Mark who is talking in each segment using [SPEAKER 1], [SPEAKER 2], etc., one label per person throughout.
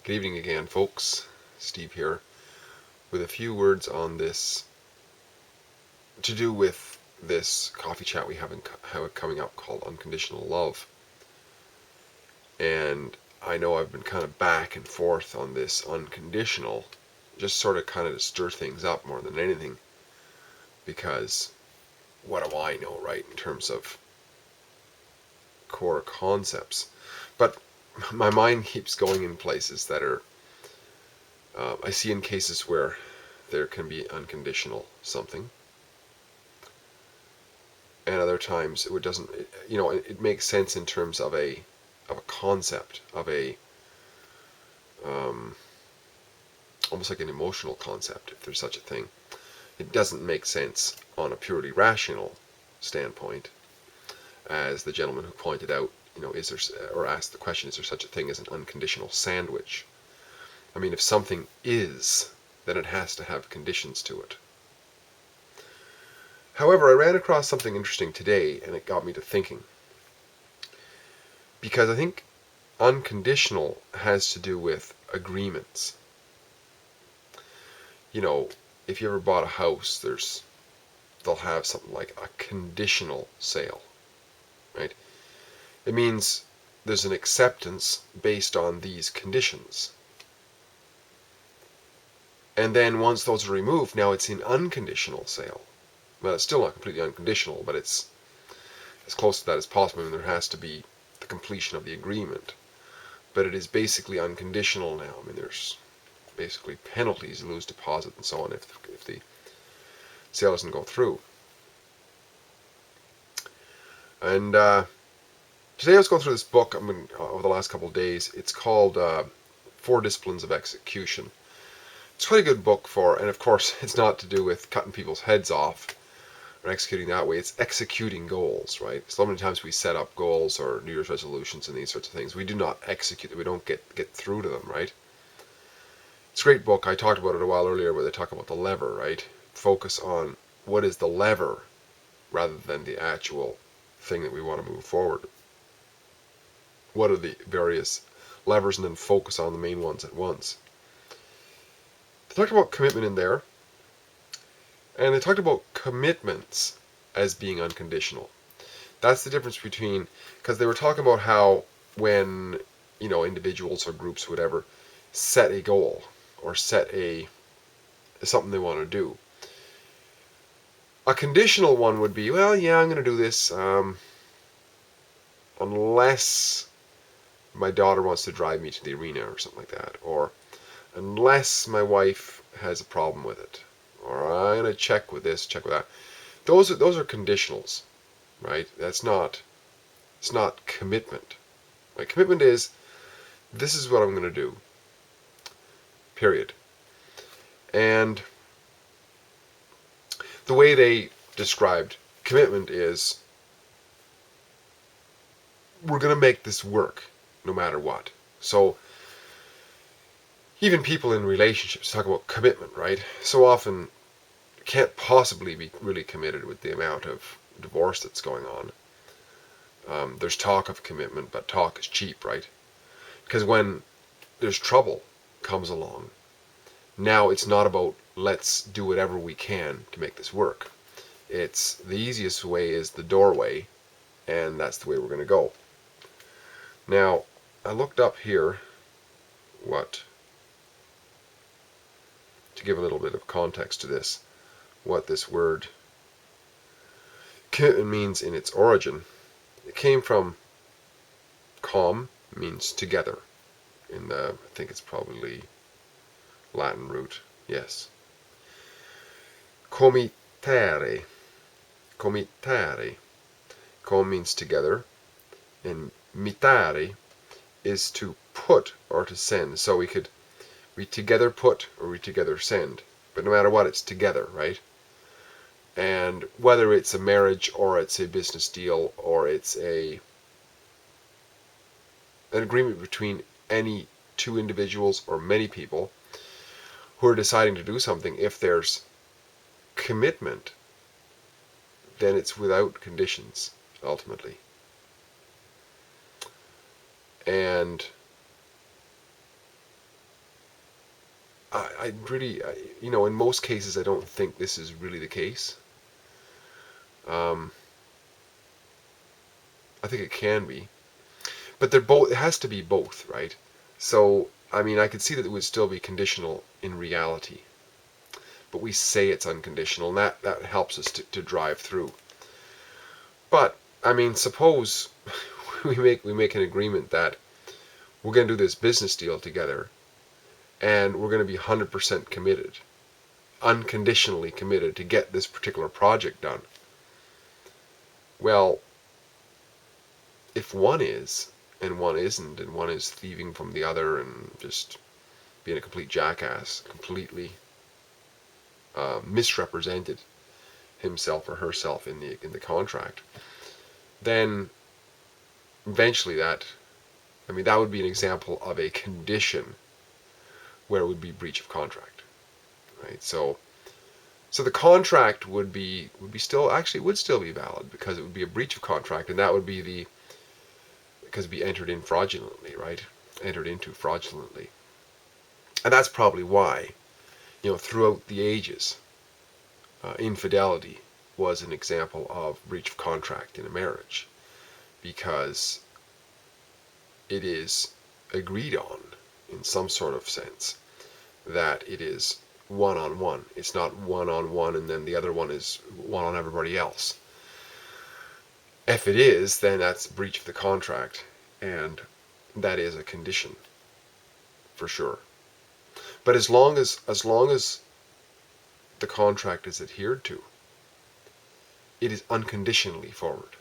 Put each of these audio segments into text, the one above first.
[SPEAKER 1] Good evening again, folks. Steve here with a few words on this to do with this coffee chat we have coming up called Unconditional Love. And I know I've been kind of back and forth on this unconditional, just sort of kind of to stir things up more than anything, because what do I know, right, in terms of core concepts. But my mind keeps going in places that are I see in cases where there can be unconditional something, and other times it doesn't. It makes sense in terms of a concept, of a almost like an emotional concept, if there's such a thing. It doesn't make sense on a purely rational standpoint, as the gentleman who pointed out. Is there, or asked the question, is there such a thing as an unconditional sandwich? I mean, if something is, then it has to have conditions to it. However, I ran across something interesting today, and it got me to thinking. Because I think unconditional has to do with agreements. If you ever bought a house, they'll have something like a conditional sale, right? It means there's an acceptance based on these conditions. And then once those are removed, now it's an unconditional sale. Well, it's still not completely unconditional, but it's as close to that as possible. I mean, there has to be the completion of the agreement. But it is basically unconditional now. I mean, there's basically penalties, you lose deposit and so on if the sale doesn't go through. And today I was going through this book over the last couple of days. It's called 4 Disciplines of Execution. It's quite a good book and of course it's not to do with cutting people's heads off or executing that way. It's executing goals, right? So many times we set up goals or New Year's resolutions and these sorts of things. We do not execute them. We don't get through to them, right? It's a great book. I talked about it a while earlier where they talk about the lever, right? Focus on what is the lever rather than the actual thing that we want to move forward. What are the various levers, and then focus on the main ones at once. They talked about commitment in there, and they talked about commitments as being unconditional. That's the difference between, because they were talking about how when individuals or groups or whatever set a goal or set something they want to do, a conditional one would be, well, yeah, I'm going to do this unless my daughter wants to drive me to the arena or something like that, or unless my wife has a problem with it, or I'm going to check with this, check with that. Those are conditionals, right? It's not commitment. Right? Commitment is, this is what I'm going to do, period. And the way they described commitment is, we're going to make this work no matter what. So even people in relationships talk about commitment, right? So often you can't possibly be really committed with the amount of divorce that's going on. There's talk of commitment, but talk is cheap, right? Because when there's trouble comes along, now it's not about let's do whatever we can to make this work. It's the easiest way is the doorway, and that's the way we're going to go. Now, I looked up here to give a little bit of context to this, what this word commitment means in its origin. It came from com, means together, I think it's probably Latin root, yes. Comitare, com means together, and mitare is to put or to send. So we together put or we together send, but no matter what, it's together, right? And whether it's a marriage or it's a business deal or it's an agreement between any two individuals or many people who are deciding to do something, if there's commitment, then it's without conditions, ultimately. And I really, in most cases, I don't think this is really the case. Um, I think it can be, but they're both. It has to be both, right? So, I mean, I could see that it would still be conditional in reality, but we say it's unconditional, and that helps us to drive through. But I mean, suppose we make an agreement that we're going to do this business deal together, and we're going to be 100% committed, unconditionally committed to get this particular project done. Well, if one is and one isn't, and one is thieving from the other and just being a complete jackass, completely misrepresented himself or herself in the contract, then eventually that would be an example of a condition where it would be breach of contract, right? So the contract would still be valid, because it would be a breach of contract, and that would be because it'd be entered in fraudulently, right? Entered into fraudulently. And that's probably why, throughout the ages, infidelity was an example of breach of contract in a marriage, because it is agreed on in some sort of sense that it is one on one. It's not one on one and then the other one is one on everybody else. If it is, then that's breach of the contract, and that is a condition for sure. But as long as the contract is adhered to, it is unconditionally forward.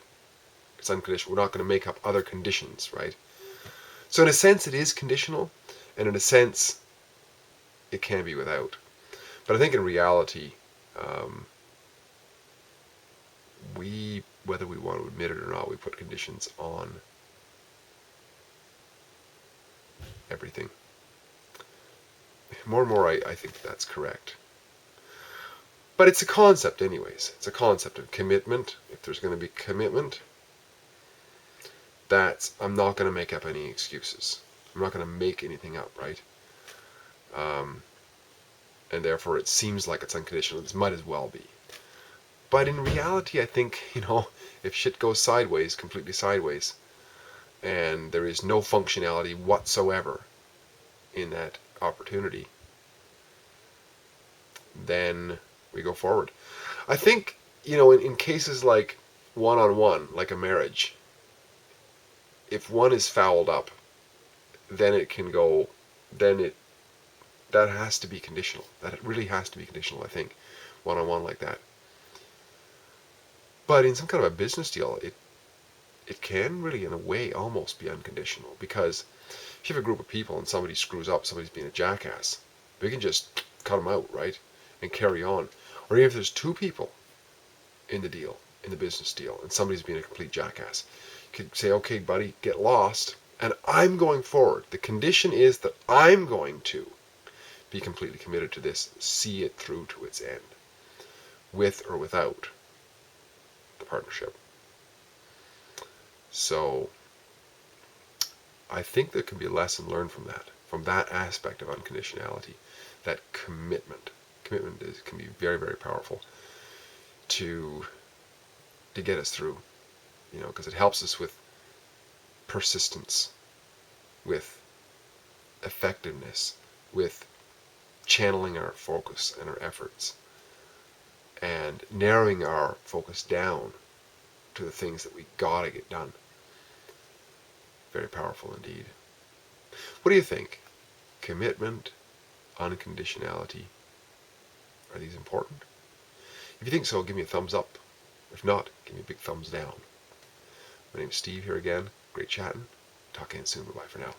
[SPEAKER 1] It's unconditional. We're not going to make up other conditions, right? So in a sense, it is conditional, and in a sense, it can be without. But I think in reality, um, whether we want to admit it or not, we put conditions on everything. More and more, I think that's correct. But it's a concept anyways. It's a concept of commitment. If there's going to be commitment, I'm not going to make up any excuses. I'm not going to make anything up, right? And therefore it seems like it's unconditional. This might as well be. But in reality, I think, if shit goes sideways, completely sideways, and there is no functionality whatsoever in that opportunity, then we go forward. I think, in cases like one-on-one, like a marriage, if one is fouled up, then that has to be conditional. That really has to be conditional, I think, one-on-one like that. But in some kind of a business deal, it can really, in a way, almost be unconditional, because if you have a group of people and somebody screws up, somebody's being a jackass, we can just cut them out, right, and carry on. Or even if there's two people in the business deal, and somebody's being a complete jackass, you could say, okay, buddy, get lost, and I'm going forward. The condition is that I'm going to be completely committed to this, see it through to its end, with or without the partnership. So I think there can be a lesson learned from that aspect of unconditionality, that commitment. Commitment can be very, very powerful to get us through, because it helps us with persistence, with effectiveness, with channeling our focus and our efforts, and narrowing our focus down to the things that we gotta get done. Very powerful indeed. What do you think? Commitment, unconditionality, are these important? If you think so, give me a thumbs up. If not, give me a big thumbs down. My name's Steve here again. Great chatting. Talk again soon. Bye-bye for now.